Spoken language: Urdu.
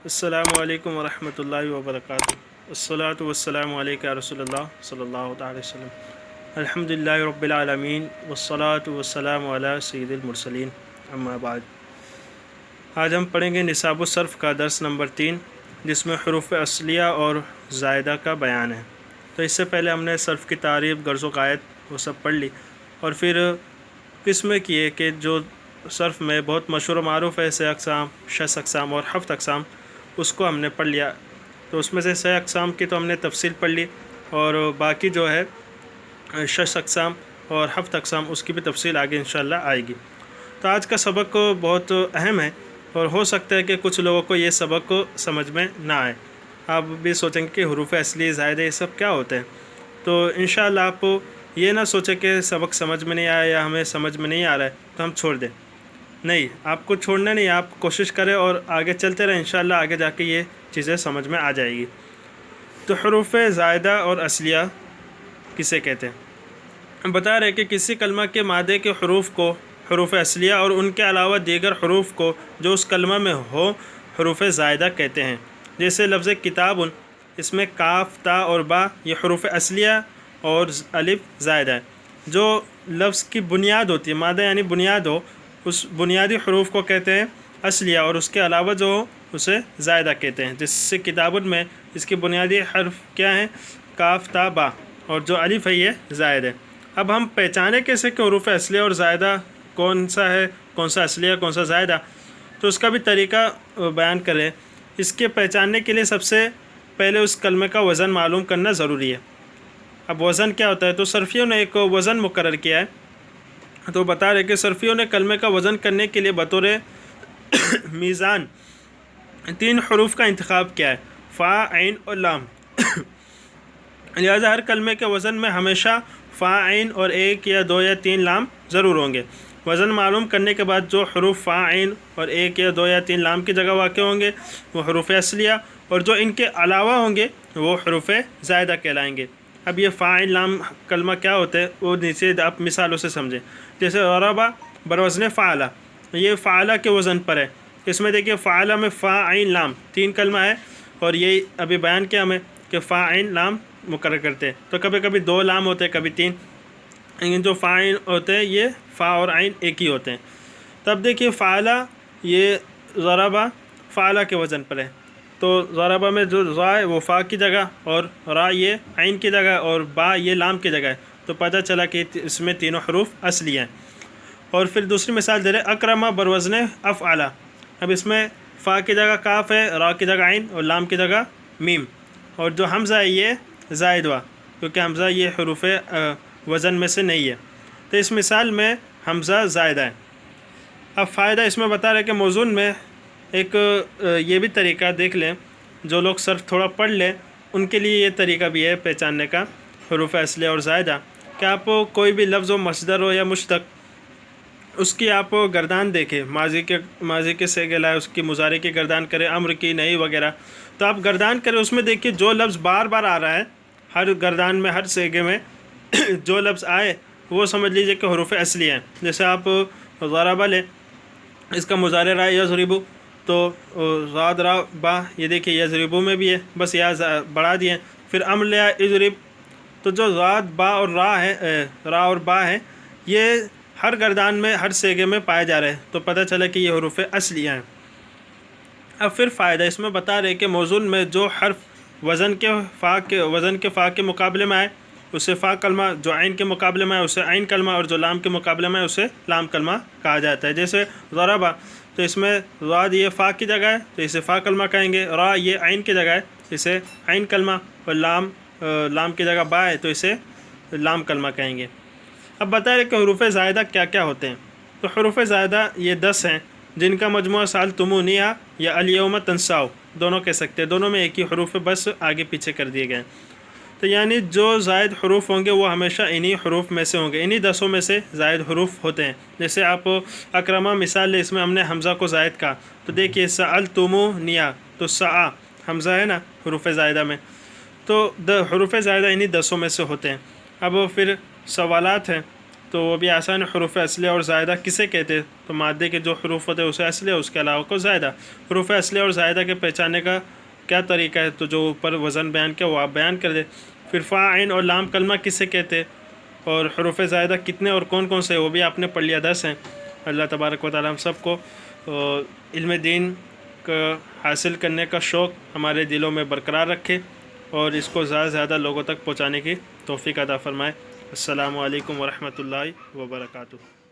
السلام علیکم ورحمۃ اللہ وبرکاتہ۔ الصلاۃ والسلام علیک یا رسول اللہ صلی اللہ تعالی وسلم۔ الحمد للہ رب العالمین والصلاۃ والسلام علی سید المرسلین، اما بعد۔ آج ہم پڑھیں گے نصاب الصرف کا درس نمبر 3، جس میں حروف اصلیہ اور زائدہ کا بیان ہے۔ تو اس سے پہلے ہم نے صرف کی تعریف، غرض و غایت وہ سب پڑھ لی، اور پھر قسمیں کیے کہ جو صرف میں بہت مشہور و معروف ہے، 6 اقسام، 6 اقسام اور 7 اقسام، اس کو ہم نے پڑھ لیا۔ تو اس میں سے 6 اقسام کی تو ہم نے تفصیل پڑھ لی، اور باقی جو ہے 6 اقسام اور 7 اقسام، اس کی بھی تفصیل آگے انشاءاللہ آئے گی۔ تو آج کا سبق بہت اہم ہے، اور ہو سکتا ہے کہ کچھ لوگوں کو یہ سبق سمجھ میں نہ آئے۔ آپ بھی سوچیں گے کہ حروف اصلی، زائدہ، یہ سب کیا ہوتے ہیں۔ تو انشاءاللہ آپ یہ نہ سوچیں کہ سبق سمجھ میں نہیں آیا یا ہمیں سمجھ میں نہیں آ رہا ہے تو ہم چھوڑ دیں۔ نہیں، آپ کو چھوڑنا نہیں، آپ کوشش کریں اور آگے چلتے رہیں، انشاءاللہ آگے جا کے یہ چیزیں سمجھ میں آ جائے گی۔ تو حروف زائدہ اور اصلیہ کسے کہتے ہیں؟ بتا رہے کہ کسی کلمہ کے مادے کے حروف کو حروف اصلیہ اور ان کے علاوہ دیگر حروف کو جو اس کلمہ میں ہو حروف زائدہ کہتے ہیں۔ جیسے لفظ کتاب، اس میں کاف، تا اور با یہ حروف اصلیہ اور الف زائدہ ہے۔ جو لفظ کی بنیاد ہوتی ہے، مادہ یعنی بنیاد ہو، اس بنیادی حروف کو کہتے ہیں اصلیہ، اور اس کے علاوہ جو ہو اسے زائدہ کہتے ہیں۔ جس سے کتاب میں اس کی بنیادی حرف کیا ہیں؟ کاف، تا، با، اور جو الف ہے یہ زائد ہے۔ اب ہم پہچانے کیسے کہ حروف اصلیہ اور زائدہ کون سا ہے، کون سا اصلیہ، کون سا زائدہ؟ تو اس کا بھی طریقہ بیان کریں۔ اس کے پہچاننے کے لیے سب سے پہلے اس کلمے کا وزن معلوم کرنا ضروری ہے۔ اب وزن کیا ہوتا ہے؟ تو صرفیوں نے ایک وزن مقرر کیا ہے۔ تو بتا رہے کہ صرفیوں نے کلمے کا وزن کرنے کے لیے بطور میزان 3 حروف کا انتخاب کیا ہے: فا، عین اور لام۔ لہذا ہر کلمے کے وزن میں ہمیشہ فا، عین اور 1 یا 2 یا 3 لام ضرور ہوں گے۔ وزن معلوم کرنے کے بعد جو حروف فا، عین اور 1 یا 2 یا 3 لام کی جگہ واقع ہوں گے وہ حروف اصلیہ، اور جو ان کے علاوہ ہوں گے وہ حروف زائدہ کہلائیں گے۔ اب یہ فا، عین، لام کلمہ کیا ہوتا ہے وہ نیچے آپ مثالوں سے سمجھیں۔ جیسے ضربہ بروزن فعلہ، یہ فعلہ کے وزن پر ہے۔ اس میں دیکھیے فعلہ میں فا، عین، لام 3 کلمہ ہے، اور یہ ابھی بیان کیا ہمیں کہ فا، عین، لام مقرر کرتے ہیں۔ تو کبھی کبھی 2 لام ہوتے ہیں، کبھی 3، لیکن جو فا، عین ہوتے ہیں یہ فا اور عین ایک ہی ہوتے ہیں۔ تب دیکھیے فعلہ یہ ضربہ فعلہ کے وزن پر ہے، تو ضربہ میں جو را ہے وہ فا کی جگہ، اور را یہ عین کی جگہ، اور با یہ لام کی جگہ ہے۔ تو پتہ چلا کہ اس میں تینوں حروف اصلی ہیں۔ اور پھر دوسری مثال دے رہے اکرمہ بروزن افعلہ۔ اب اس میں فا کی جگہ کاف ہے، را کی جگہ عین اور لام کی جگہ میم، اور جو حمزہ ہے یہ زائد ہوا، کیونکہ حمزہ یہ حروف وزن میں سے نہیں ہے۔ تو اس مثال میں حمزہ زائدہ ہے۔ اب فائدہ اس میں بتا رہے کہ موزون میں ایک یہ بھی طریقہ دیکھ لیں، جو لوگ صرف تھوڑا پڑھ لیں ان کے لیے یہ طریقہ بھی ہے پہچاننے کا حروف اصلیہ اور زائدہ، کہ آپ کوئی بھی لفظ ہو، مصدر ہو یا مشتق، اس کی آپ گردان دیکھیں، ماضی کے صیغے لائے اس کی مضارع کی گردان کریں، امر کی، نہی وغیرہ۔ تو آپ گردان کریں، اس میں دیکھیے جو لفظ بار بار آ رہا ہے ہر گردان میں، ہر صیغے میں جو لفظ آئے وہ سمجھ لیجئے کہ حروف اصلی ہیں۔ جیسے آپ ضربہ لیں، اس کا مضارع رہا یضربو، تو ضاد، را، با، یہ دیکھیے یضربو میں بھی ہے، بس یا بڑھا دیے۔ پھر امر لیا اضرب، تو جو ضاد، با اور را ہے، را اور با ہے، یہ ہر گردان میں، ہر صیغے میں پائے جا رہے ہیں، تو پتہ چلا کہ یہ حروف اصلیہ ہیں۔ اب پھر فائدہ اس میں بتا رہے کہ موزون میں جو حرف وزن کے فا کے مقابلے میں آئے اسے فا کلمہ، جو عین کے مقابلے میں آئے اسے عین کلمہ، اور جو لام کے مقابلے میں آئے اسے لام کلمہ کہا جاتا ہے۔ جیسے ضربہ، تو اس میں ضاد یہ فا کی جگہ ہے تو اسے فا کلمہ کہیں گے، را یہ عین کی جگہ ہے اسے عین کلمہ، اور لام کی جگہ با ہے تو اسے لام کلمہ کہیں گے۔ اب بتا رہے کہ حروف زائدہ کیا کیا ہوتے ہیں۔ تو حروف زائدہ یہ 10 ہیں، جن کا مجموعہ سالتمونیہ یا الیوم تنساؤ دونوں کہہ سکتے ہیں۔ دونوں میں ایک ہی حروف بس آگے پیچھے کر دیے گئے ہیں۔ تو یعنی جو زائد حروف ہوں گے وہ ہمیشہ انہی حروف میں سے ہوں گے، انہی 10 میں سے زائد حروف ہوتے ہیں۔ جیسے آپ اکرمہ مثال لیں، اس میں ہم نے حمزہ کو زائد کہا، تو دیکھیے سألتمونیہ، تو سآ حمزہ ہے نا حروف زائدہ میں، تو حروف زائدہ انہی 10 میں سے ہوتے ہیں۔ اب پھر سوالات ہیں، تو وہ بھی آسان ہے۔ حروف اصلیہ اور زائدہ کسے کہتے ہیں؟ تو مادے کے جو حروف ہوتے ہیں اسے اصلیہ، اس کے علاوہ کو زائدہ۔ حروف اصلیہ اور زائدہ کے پہچاننے کا کیا طریقہ ہے؟ تو جو اوپر وزن بیان کیا وہ آپ بیان کر دیں۔ پھر فا، عین اور لام کلمہ کسے کہتے ہیں؟ اور حروف زائدہ کتنے اور کون کون سے وہ بھی آپ نے پڑھ لیا درس ہیں۔ اللہ تبارک و تعالی ہم سب کو علم دین کا حاصل کرنے کا شوق ہمارے دلوں میں برقرار رکھے اور اس کو زیادہ سے زیادہ لوگوں تک پہنچانے کی توفیق عطا فرمائے۔ السلام علیکم ورحمۃ اللہ وبرکاتہ۔